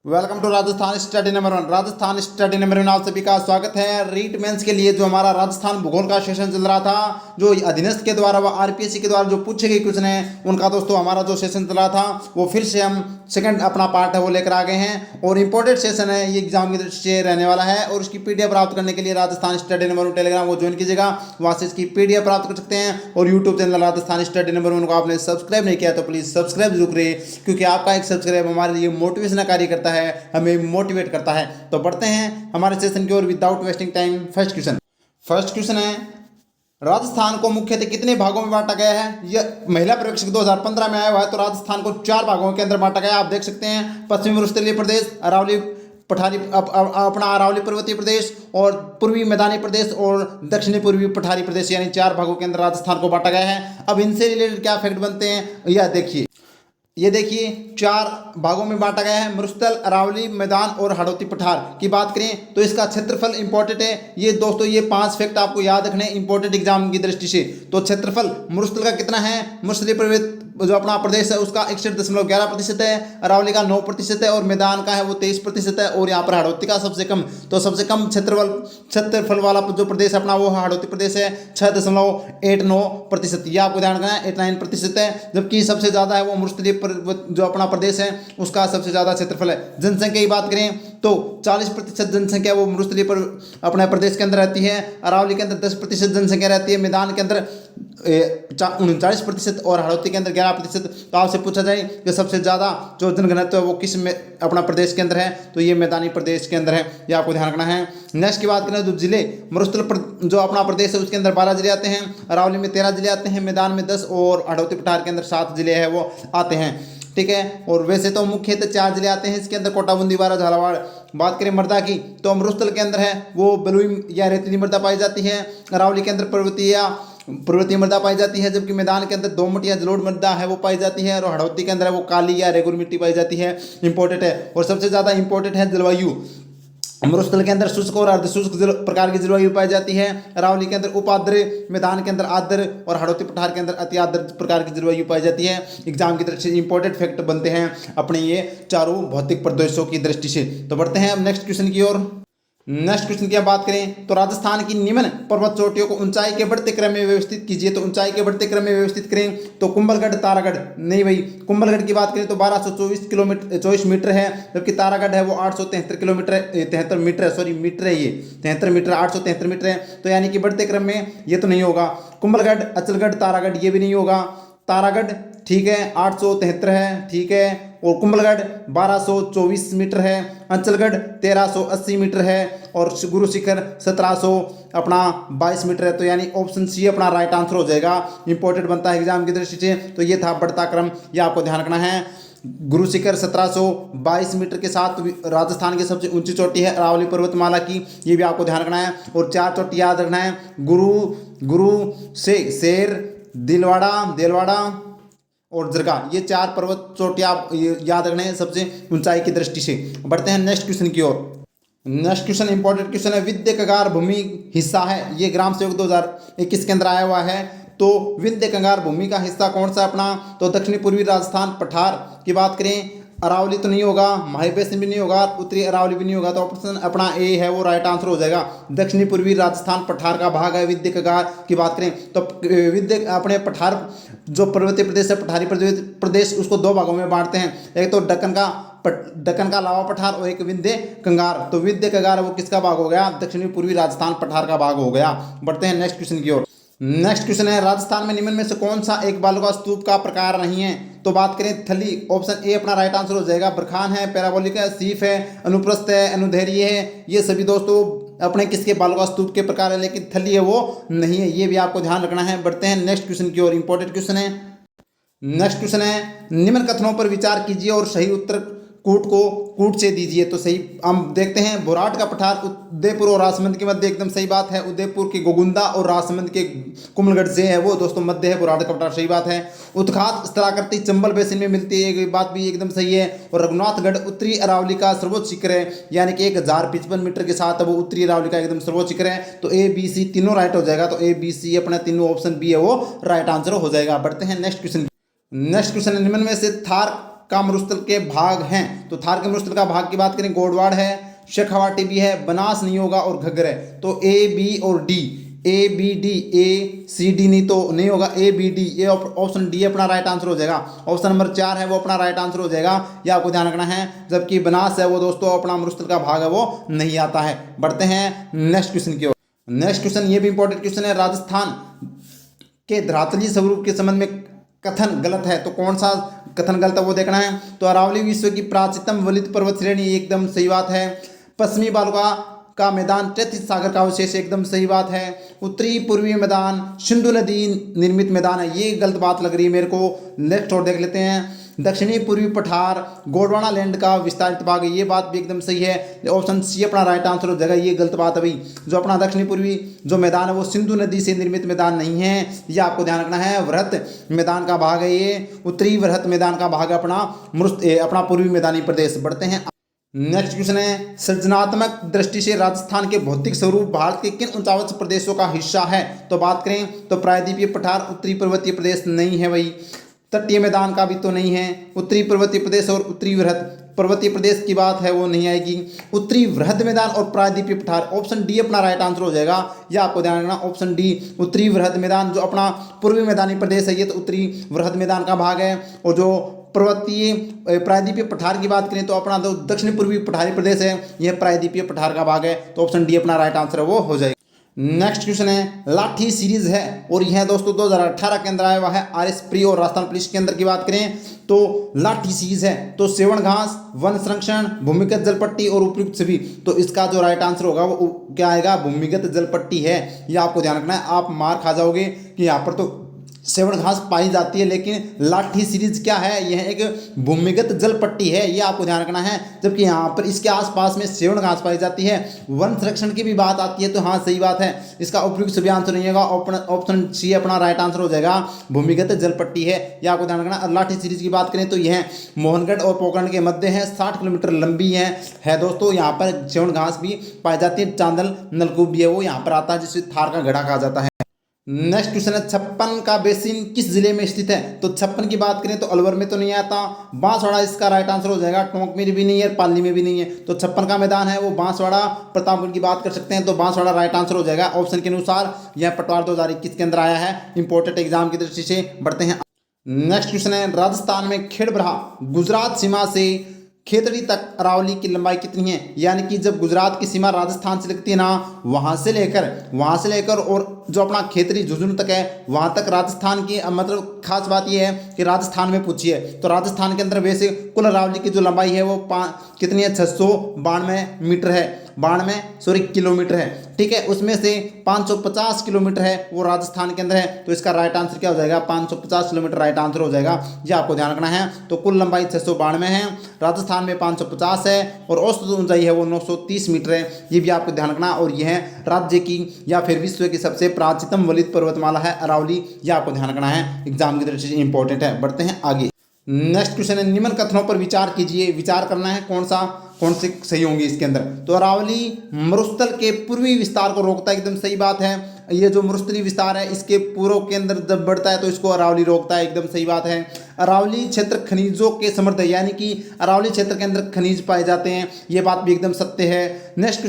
Welcome to Rajasthan study number 1। Rajasthan study number 1 आप सभी का स्वागत है। रीट मेंस के लिए जो हमारा राजस्थान भूगोल का सेशन चल रहा था, जो अधीनस्थ के द्वारा व आरपीएससी के द्वारा जो पूछे गए क्वेश्चन है उनका दोस्तों हमारा जो सेशन चल रहा था वो फिर से हम सेकंड अपना पार्ट है वो लेकर आ गए हैं और इम्पोर्टेंट सेशन है, ये एग्जाम की दृष्टि से रहने वाला है। और उसकी पीडीएफ प्राप्त करने के लिए राजस्थान स्टडी नंबर 1 टेलीग्राम को ज्वाइन कीजिएगा, वहाँ से इसकी पीडीएफ प्राप्त कर सकते हैं। और YouTube channel Rajasthan study number 1 को आपने सब्सक्राइब नहीं किया तो प्लीज़ सब्सक्राइब जरूर करिए, क्योंकि आपका एक सब्सक्राइब हमारे लिए मोटिवेशन कार्य करता है, हमें मोटिवेट करता है। तो बढ़ते हैं हमारे सेशन की ओर without wasting time. First question है, राजस्थान को मुख्यतः कितने भागों में बांटा गया है? यह महिला पर्यवेक्षक 2015 में आया हुआ है। तो राजस्थान को 4 भागों के अंदर बांटा गया। आप देख सकते हैं पश्चिमी मरुस्थलीय प्रदेश, अरावली पठारी अपना अरावली पर्वतीय प्रदेश और पूर्वी मैदानी प्रदेश और दक्षिणी पूर्वी पठारी प्रदेश, यानी 4 भागों के अंदर राजस्थान को बांटा गया है। अब इनसे रिलेटेड क्या फैक्ट बनते हैं यह देखिए। ये देखिए 4 भागों में बांटा गया है। मरुस्थल, अरावली मैदान और हाड़ौती पठार की बात करें तो इसका क्षेत्रफल इंपॉर्टेंट है। ये दोस्तों ये 5 फैक्ट आपको याद रखने इंपॉर्टेंट एग्जाम की दृष्टि से। तो क्षेत्रफल मरुस्थल का कितना है? मरुस्थलीय पर्वत जो अपना प्रदेश है उसका 61.11% है, अरावली का 9% है और मैदान का है वो 23% है। और यहाँ पर हाड़ौती का सबसे कम, तो सबसे कम क्षेत्रफल वाला जो प्रदेश अपना वो हाड़ौती प्रदेश है 6.89%। यह आपको ध्यान रखना है, 89% है। जबकि सबसे ज़्यादा है वो मरुस्थलीय जो अपना प्रदेश है उसका सबसे ज़्यादा क्षेत्रफल है। जनसंख्या की बात करें तो 40% जनसंख्या वो मरुस्थलीय पर अपने प्रदेश के अंदर रहती है, अरावली के अंदर 10% जनसंख्या रहती है, मैदान के अंदर 39% और हाड़ौती के अंदर 11%। तो आपसे पूछा जाए कि सबसे ज़्यादा जो जनघनत्व है वो किस में अपना प्रदेश के अंदर है, तो ये मैदानी प्रदेश के अंदर है, ये आपको ध्यान रखना है। नेक्स्ट की बात करें तो जिले, मरुस्थल जो अपना प्रदेश है उसके अंदर 12 जिले आते हैं, अरावली में 13 जिले आते हैं, मैदान में 10 और हाड़ौती पठार के अंदर 7 जिले हैं वो आते हैं, ठीक है। और वैसे तो मुख्यतः 4 जिले आते हैं इसके अंदर, कोटा, बूंदी, बारा, झालावाड़। बात करें मृदा की तो मरुस्थल के अंदर है वो बलुई या रेतीली मृदा पाई जाती है, अरावली के अंदर पर्वतीय मृदा पाई जाती है, जबकि मैदान के अंदर दोमट या जलोढ़ मृदा है वो पाई जाती है, और हाड़ौती के अंदर है वो काली या रेगुर मिट्टी पाई जाती है। इंपॉर्टेंट है। और सबसे ज़्यादा इंपॉर्टेंट है जलवायु। मरुस्थल के अंदर शुष्क और अर्धशुष्क प्रकार की जलवायु पाई जाती है, अरावली के अंदर उपाद्र, मैदान के अंदर आर्द्र और हाड़ौती पठार के अंदर अति आर्द्र प्रकार की जलवायु पाई जाती है। एग्जाम की दृष्टि से इंपॉर्टेंट फैक्ट बनते हैं अपने ये चारों भौतिक प्रदेशों की दृष्टि से। तो बढ़ते हैं अब नेक्स्ट क्वेश्चन की ओर। नेक्स्ट क्वेश्चन की बात करें तो राजस्थान की निम्न पर्वत चोटियों को ऊंचाई के बढ़ते क्रम में व्यवस्थित कीजिए। तो ऊंचाई के बढ़ते क्रम में व्यवस्थित करें तो कुंभलगढ़, तारागढ़, नहीं भाई, कुंभलगढ़ की बात करें तो 1224 मीटर है, जबकि तारागढ़ है वो 873 मीटर है, सॉरी मीटर है, ये 73 मीटर, 873 मीटर है। तो यानी कि बढ़ते क्रम में ये तो नहीं होगा। कुंभलगढ़, अचलगढ़, तारागढ़ ये भी नहीं होगा। तारागढ़ ठीक है 873 है, ठीक है। और कुंभलगढ़ 1224 मीटर है, अंचलगढ़ 1380 मीटर है और गुरु शिखर 1722 मीटर है। तो यानी ऑप्शन सी अपना राइट आंसर हो जाएगा। इंपॉर्टेंट बनता है एग्जाम की दृष्टि से। तो ये था बढ़ता क्रम, ये आपको ध्यान रखना है। गुरु शिखर 1722 मीटर के साथ राजस्थान की सबसे ऊंची चोटी है अरावली पर्वतमाला की, ये भी आपको ध्यान रखना है। और 4 चोटी याद रखना है, गुरु से शेर, देलवाड़ा और जरगा, ये 4 पर्वत चोटियाँ आप याद रखने हैं सबसे ऊंचाई की दृष्टि से। बढ़ते हैं नेक्स्ट क्वेश्चन की ओर। नेक्स्ट क्वेश्चन इंपॉर्टेंट क्वेश्चन है, विंध्य कंगार भूमि हिस्सा है, ये ग्राम सेवक 2021 के अंदर आया हुआ है। तो विंध्य कंगार भूमि का हिस्सा कौन सा अपना? तो दक्षिणी पूर्वी राजस्थान पठार की बात करें, अरावली तो नहीं होगा, महाबेसिन भी नहीं होगा, उत्तरी अरावली भी नहीं होगा। तो ऑप्शन अपना ए है वो राइट आंसर हो जाएगा। दक्षिणी पूर्वी राजस्थान पठार का भाग है विंध्य कंगार की बात करें तो विंध्य अपने पठार जो पर्वतीय प्रदेश है, पठारी प्रदेश, उसको 2 भागों में बांटते हैं। एक तो दक्कन का लावा पठार और एक विंध्य कंगार। तो विंध्य कंगार वो किसका भाग हो गया? दक्षिणी पूर्वी राजस्थान पठार का भाग हो गया। बढ़ते हैं नेक्स्ट क्वेश्चन की ओर। नेक्स्ट क्वेश्चन है, राजस्थान में निम्न में से कौन सा एक बालुका स्तूप का प्रकार नहीं है? तो बात करें थली, ऑप्शन ए अपना राइट आंसर हो जाएगा। बरखान है, पैराबोलिक है, सीफ है, अनुप्रस्थ है, अनुदैर्घ्य है, ये सभी दोस्तों अपने किसके बालुका स्तूप के प्रकार है, लेकिन थली है वो नहीं है, ये भी आपको ध्यान रखना है। बढ़ते हैं नेक्स्ट क्वेश्चन की ओर। इंपॉर्टेंट क्वेश्चन है। नेक्स्ट क्वेश्चन है, निम्न कथनों पर विचार कीजिए और सही उत्तर कूट से दीजिए। तो सही हम देखते हैं, बुराट का पठार उदयपुर और राजसमंद के मध्य, एकदम सही बात है। उदयपुर के गोगुंदा और राजसमंद के कुमलगढ़ से है वो दोस्तों मध्य है बुराट का पठार, सही बात है। उत्खात स्थलाकृति चंबल बेसिन में मिलती है, ये बात भी एकदम सही है। और रघुनाथगढ़ उत्तरी अरावली का सर्वोच्च शिखर है, यानी कि 1055 मीटर के साथ वो उत्तरी अरावली का एकदम सर्वोच्च शिखर है। तो ए बी सी तीनों राइट हो जाएगा। तो ए बी सी अपना तीनों ऑप्शन बी है वो राइट आंसर हो जाएगा। बढ़ते हैं नेक्स्ट क्वेश्चन। नेक्स्ट क्वेश्चन, निम्न में से थार का मरुस्थल के भाग हैं, तो थार के मरुस्थल का भाग की बात करें गोडवाड़ है, शेखावाटी भी है, बनास नहीं होगा और घग्गर है। तो ए बी और D, A B D, A C D नहीं तो नहीं होगा, ए बी डी, ये ऑप्शन डी अपना राइट आंसर हो जाएगा। ऑप्शन नंबर 4 है वो अपना राइट आंसर हो जाएगा, ये आपको ध्यान रखना है। जबकि बनास है वो दोस्तों अपना मरुस्थल का भाग है वो नहीं आता है। बढ़ते हैं नेक्स्ट क्वेश्चन की ओर। नेक्स्ट क्वेश्चन ये भी इंपॉर्टेंट क्वेश्चन है, राजस्थान के धरातलीय स्वरूप के संबंध में कथन गलत है, तो कौन सा कथन गलत है वो देखना है। तो अरावली विश्व की प्राचीनतम वलित पर्वत श्रेणी, एकदम सही बात है। पश्चिमी बालुका का मैदान तैतीस सागर का अवशेष, एकदम सही बात है। उत्तरी पूर्वी मैदान सिंधु नदी निर्मित मैदान है, ये गलत बात लग रही है मेरे को। नेक्स्ट और देख लेते हैं, दक्षिणी पूर्वी पठार गोंडवाना लैंड का विस्तारित भाग है, ये बात भी एकदम सही है। ऑप्शन सी अपना राइट आंसर हो जाएगा, ये गलत बात है भाई। जो अपना दक्षिणी पूर्वी जो मैदान है वो सिंधु नदी से निर्मित मैदान नहीं है, ये आपको ध्यान रखना है। वृहत मैदान का भाग है ये, उत्तरी वृहत मैदान का भाग है अपना पूर्वी मैदानी प्रदेश। बढ़ते हैं नेक्स्ट क्वेश्चन है, सृजनात्मक दृष्टि से राजस्थान के भौतिक स्वरूप भारत के किन 49 प्रदेशों का हिस्सा है। तो बात करें तो प्रायद्वीपीय पठार उत्तरी पर्वतीय प्रदेश नहीं है भाई, तटीय मैदान का भी तो नहीं है। उत्तरी पर्वतीय प्रदेश और उत्तरी वृहत पर्वतीय प्रदेश की बात है वो नहीं आएगी। उत्तरी वृहद मैदान और प्रायद्वीपीय पठार, ऑप्शन डी अपना राइट आंसर हो जाएगा, यह आपको ध्यान रखना। ऑप्शन डी उत्तरी वृहद मैदान जो अपना पूर्वी मैदानी प्रदेश है ये तो उत्तरी वृहद मैदान का भाग है। और जो पर्वतीय प्रायद्वीपीय पठार की बात करें तो अपना जो दक्षिण पूर्वी पठारी प्रदेश है यह प्रायद्वीपीय पठार का भाग है, तो ऑप्शन डी अपना राइट आंसर है वो हो जाएगा। नेक्स्ट क्वेश्चन है, लाठी सीरीज है और यह दोस्तों 2018 के अंदर आया हुआ है। आर एस प्री और राजस्थान पुलिस के अंदर की बात करें तो लाठी सीरीज है, तो सेवन घास, वन संरक्षण, भूमिगत जलपट्टी और उपयुक्त सभी, तो इसका जो राइट आंसर होगा वो क्या आएगा, भूमिगत जलपट्टी है। ये आपको ध्यान रखना है, आप मार खा जाओगे कि यहाँ पर तो सेवन घास पाई जाती है लेकिन लाठी सीरीज क्या है, यह एक भूमिगत जल पट्टी है, ये आपको ध्यान रखना है। जबकि यहाँ पर इसके आसपास में सेवन घास पाई जाती है। वन संरक्षण की भी बात आती है, तो हाँ सही बात है, इसका उपयुक्त सभी आंसर नहीं होगा, ऑप्शन सी अपना राइट आंसर हो जाएगा, भूमिगत जल पट्टी है, ये आपको ध्यान रखना। लाठी सीरीज की बात करें तो यह मोहनगढ़ और पोखरण के मध्य है, 60 किलोमीटर लंबी है दोस्तों। यहाँ पर सेवन घास भी पाई जाती है, चांदल नलकूप भी है वो यहाँ पर आता है, जिसे थार का गढ़ा कहा जाता है। नेक्स्ट क्वेश्चन है, 56 का बेसिन किस जिले में स्थित है। तो 56 की बात करें तो अलवर में तो नहीं आता, बांसवाड़ा इसका राइट आंसर हो जाएगा, टोंक में भी नहीं है, पाली में भी नहीं है। तो 56 का मैदान है वो बांसवाड़ा, प्रतापगढ़ की बात कर सकते हैं तो बांसवाड़ा राइट आंसर हो जाएगा। ऑप्शन के अनुसार यह पटवार 2021 के अंदर आया है, इंपॉर्टेंट एग्जाम की दृष्टि से। बढ़ते हैं नेक्स्ट क्वेश्चन है, राजस्थान में खेड़ब्रहा गुजरात सीमा से खेतड़ी तक अरावली की लंबाई कितनी है। यानी कि जब गुजरात की सीमा राजस्थान से लगती है ना, वहाँ से लेकर और जो अपना खेतड़ी झुंझुनू तक है वहाँ तक राजस्थान की मतलब खास बात यह है कि राजस्थान में पूछी है। तो राजस्थान के अंदर वैसे कुल अरावली की जो लंबाई है वो कितनी है, 692 मीटर है, 92 किलोमीटर है, ठीक है। उसमें से 550 किलोमीटर है वो राजस्थान के अंदर है, तो इसका राइट आंसर क्या हो जाएगा, 550 किलोमीटर राइट आंसर हो जाएगा, ये आपको ध्यान रखना है। तो कुल लंबाई 692 है, राजस्थान में 550 है और औसत ऊंचाई है वो 930 मीटर है, ये भी आपको ध्यान रखना। और यह राज्य की या फिर विश्व की सबसे प्राचीनतम वलित पर्वतमाला है अरावली, ये आपको ध्यान रखना है, एग्जाम की दृष्टि से इंपॉर्टेंट है। बढ़ते हैं आगे। नेक्स्ट क्वेश्चन है, निम्न कथनों पर विचार कीजिए। विचार करना है कौन से सही होंगे इसके अंदर। तो अरावली मरुस्थल के पूर्वी विस्तार को रोकता है, एकदम सही बात है। ये जो मरुस्थलीय विस्तार है इसके पूर्व के अंदर जब बढ़ता है तो इसको अरावली रोकता है, एकदम सही बात है। अरावली क्षेत्र खनिजों के समृद्ध है, यानी कि अरावली क्षेत्र के अंदर खनिज पाए जाते हैं, ये बात भी एकदम सत्य है। नेक्स्ट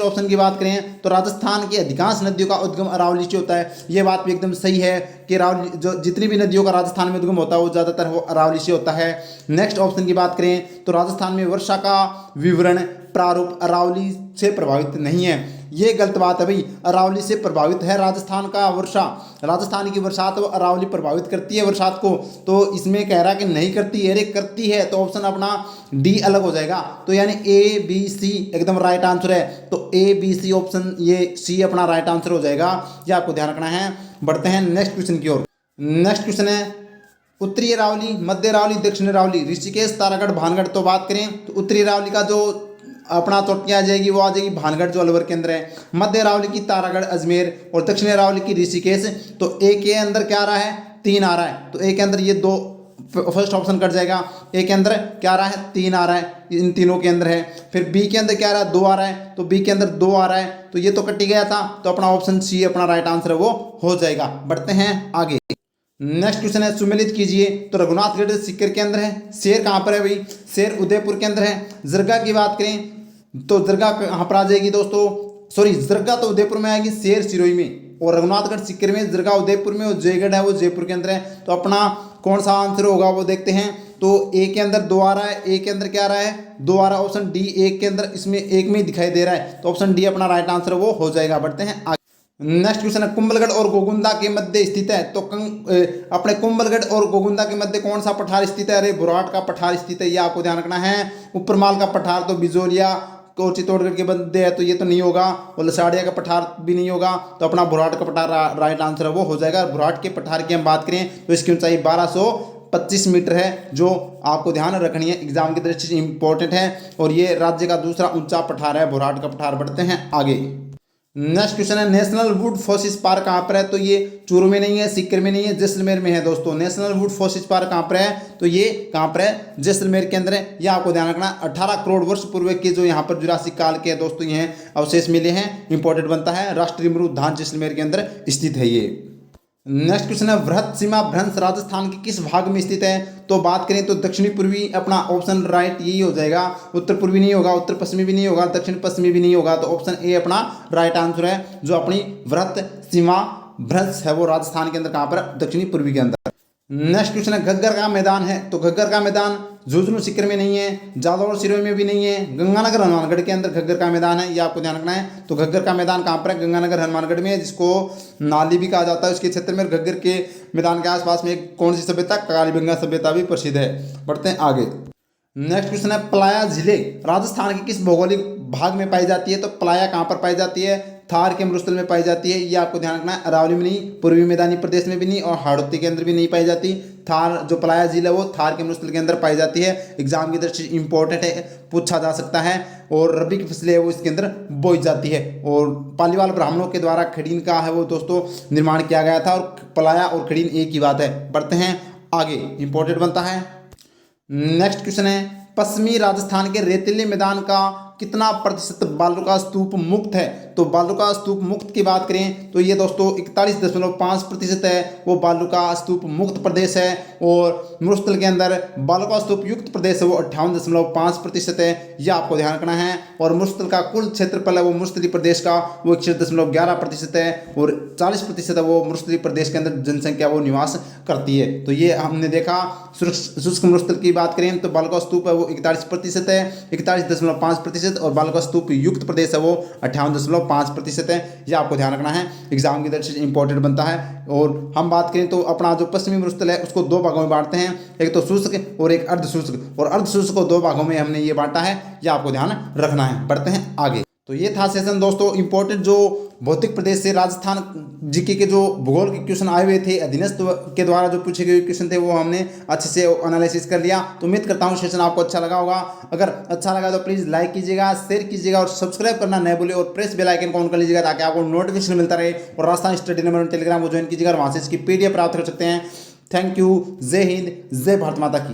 ऑप्शन की बात करें तो राजस्थान की अधिकांश नदियों का उद्गम अरावली से होता है, ये बात भी एकदम सही है कि अरावली जो जितनी भी नदियों का राजस्थान में उद्गम होता है वो ज़्यादातर वो अरावली से होता है। नेक्स्ट ऑप्शन की बात करें तो राजस्थान में वर्षा का विवरण प्रारूप अरावली से प्रभावित नहीं है, ये गलत बात है भाई। अरावली से प्रभावित है राजस्थान का वर्षा, राजस्थान की बरसात वो अरावली प्रभावित करती है बरसात को, तो इसमें कह रहा है कि नहीं करती है, अरे करती है, तो ऑप्शन अपना डी अलग हो जाएगा। तो यानी ए बी सी एकदम राइट आंसर है, तो ए बी सी ऑप्शन ये सी अपना राइट आंसर हो जाएगा, ये आपको ध्यान रखना है। बढ़ते हैं नेक्स्ट क्वेश्चन की ओर। नेक्स्ट क्वेश्चन है, उत्तरी अरावली, मध्य अरावली, दक्षिण अरावली, ऋषिकेश, तारागढ़, भानगढ़। तो बात करें तो उत्तरी अरावली का जो अपना चोटियाँ आ जाएगी वो आ जाएगी भानगढ़ जो अलवर के अंदर है, मध्य अरावली की तारागढ़ अजमेर और दक्षिण अरावली की ऋषिकेश। तो ए के अंदर क्या आ रहा है, 3 आ रहा है, तो ए के अंदर ये 2 फर्स्ट ऑप्शन कट जाएगा। ए के अंदर क्या आ रहा है, 3 आ रहा है, इन तीनों के अंदर है। फिर बी के अंदर क्या आ रहा है, 2 आ रहा है, तो बी के अंदर 2 आ रहा है, तो ये तो कट ही गया था, तो अपना ऑप्शन सी अपना राइट आंसर है वो हो जाएगा। बढ़ते हैं आगे। नेक्स्ट क्वेश्चन है सुमेलित कीजिए। तो रघुनाथगढ़ सीकर के अंदर है। शेर कहाँ पर है भाई? शेर उदयपुर के अंदर है। जरगा की बात करें तो जरगा कहाँ पर आ जाएगी दोस्तों? सॉरी, जरगा तो उदयपुर में आएगी, शेर सिरोही में, और रघुनाथगढ़ सीकर में, जरगा उदयपुर में, और जयगढ़ है वो जयपुर के अंदर है। तो अपना कौन सा आंसर होगा वो देखते हैं। तो ए के अंदर 2 आ रहा है, ए के अंदर क्या आ रहा है? 2 आ रहा है। ऑप्शन डी एक के अंदर, इसमें एक में ही दिखाई दे रहा है, तो ऑप्शन डी अपना राइट आंसर वो हो जाएगा। बढ़ते हैं आगे। नेक्स्ट क्वेश्चन है कुंभलगढ़ और गोगुंदा के मध्य स्थित है। तो अपने कुंभलगढ़ और गोगुंदा के मध्य कौन सा पठार स्थित है? अरे बुराट का पठार स्थित है, ये आपको ध्यान रखना है। ऊपरमाल का पठार तो बिजोलिया और चित्तौड़गढ़ के मध्य है, तो ये तो नहीं होगा। और लसाड़िया का पठार भी नहीं होगा, तो अपना बुराट का पठार राइट आंसर है वो हो जाएगा। बुराट के पठार की हम बात करें तो इसकी ऊंचाई 1225 मीटर है, जो आपको ध्यान रखनी है, एग्जाम की दृष्टि से इंपॉर्टेंट है। और ये राज्य का दूसरा ऊंचा पठार है, बुराट का पठार। बढ़ते हैं आगे। नेक्स्ट क्वेश्चन है नेशनल वुड फॉसिस पार्क कहाँ पर है? तो ये चूरू में नहीं है, सीकर में नहीं है, जैसलमेर में है दोस्तों। नेशनल वुड फॉसिस पार्क कहाँ पर है? तो ये कहाँ पर है? जैसलमेर के अंदर है। ये आपको ध्यान रखना। 18 करोड़ वर्ष पूर्व के जो यहाँ पर जुरासिक काल के दोस्तों ये अवशेष मिले हैं, इंपॉर्टेंट बनता है। राष्ट्रीय मृद्धान जैसलमेर के अंदर स्थित है ये। नेक्स्ट क्वेश्चन है वृहत सीमा भ्रंश राजस्थान के किस भाग में स्थित है? तो बात करें तो दक्षिणी पूर्वी, अपना ऑप्शन राइट यही हो जाएगा। उत्तर पूर्वी नहीं होगा, उत्तर पश्चिमी भी नहीं होगा, दक्षिण पश्चिमी भी नहीं होगा, तो ऑप्शन ए अपना राइट आंसर है। जो अपनी वृहत सीमा भ्रंश है वो राजस्थान के अंदर कहाँ पर? दक्षिणी पूर्वी के अंदर। नेक्स्ट क्वेश्चन है घग्गर का मैदान है। तो घग्गर का मैदान झुंझुनू सीकर में नहीं है, जालौर सिरोही में भी नहीं है, गंगानगर हनुमानगढ़ के अंदर घग्गर का मैदान है, ये आपको ध्यान रखना है। तो घग्गर का मैदान कहाँ पर है? गंगानगर हनुमानगढ़ में, जिसको नाली भी कहा जाता है। उसके क्षेत्र में घग्गर के मैदान के आसपास में कौन सी सभ्यता? कालीबंगा सभ्यता भी प्रसिद्ध है। बढ़ते हैं आगे। नेक्स्ट क्वेश्चन है प्लाया झीलें राजस्थान के किस भौगोलिक भाग में पाई जाती है? तो प्लाया कहाँ पर पाई जाती है? थार के मरुस्थल में पाई जाती है, ये आपको ध्यान रखना है। अरावली में नहीं, पूर्वी मैदानी प्रदेश में भी नहीं, और हाड़ौती के अंदर भी नहीं पाई जाती। थार जो प्लाया झील है वो थार के मरुस्थल के अंदर पाई जाती है। एग्जाम की दृष्टि से इंपॉर्टेंट है, पूछा जा सकता है। और रबी की फसलें है वो इसके अंदर बोई जाती है। और पालीवाल ब्राह्मणों के द्वारा खड़ीन का है वो दोस्तों निर्माण किया गया था, और प्लाया और खड़ीन एक ही बात है। बढ़ते हैं आगे, इंपॉर्टेंट बनता है। नेक्स्ट क्वेश्चन है पश्चिमी राजस्थान के रेतीले मैदान का कितना प्रतिशत बालुका स्तूप मुक्त है? तो बालुका स्तूप मुक्त की बात करें तो ये दोस्तों 41.5% है, वो बालुका स्तूप मुक्त प्रदेश है। और मरुस्थल के अंदर बालुका स्तूप युक्त प्रदेश है वो 58.5% है, यह आपको ध्यान रखना है। और मरुस्थल का कुल क्षेत्रफल है वो मरुस्थली प्रदेश का वो 61.11% है, और 40% है वो मरुस्थली प्रदेश के अंदर जनसंख्या वो निवास करती है। तो ये हमने देखा। शुष्क मरुस्थल की बात करें तो बालुका स्तूप है वो 41% है, 41.5%, और बालुका स्तूप युक्त प्रदेश है वो 58.5% है। ये आपको ध्यान रखना है, एग्जाम की दृष्टि से इंपॉर्टेंट बनता है। और हम बात करें तो अपना जो पश्चिमी मरुस्थल है उसको 2 भागों में बांटते हैं, एक तो शुष्क और एक अर्धशुष्क, और अर्धशुष्क को 2 भागों में हमने ये बांटा है, ये आपको ध्यान रखना है। बढ़ते हैं आगे। तो ये था सेशन दोस्तों, इंपॉर्टेंट जो भौतिक प्रदेश से राजस्थान जीके के जो भूगोल के क्वेश्चन आए हुए थे अधीनस्थ के द्वारा जो पूछे गए क्वेश्चन थे वो हमने अच्छे से एनालिसिस कर लिया। तो उम्मीद करता हूँ सेशन आपको अच्छा लगा होगा। अगर अच्छा लगा तो प्लीज़ लाइक कीजिएगा, शेयर कीजिएगा, और सब्सक्राइब करना न भूलिए, और प्रेस बेल आइकन को ऑन कर लीजिएगा ताकि आपको नोटिफिकेशन मिलता रहे। और राजस्थान स्टडी नंबर टेलीग्राम को ज्वाइन कीजिएगा और वहाँ से इसकी PDF प्राप्त कर सकते हैं। Thank you. जय हिंद, जय भारत माता की।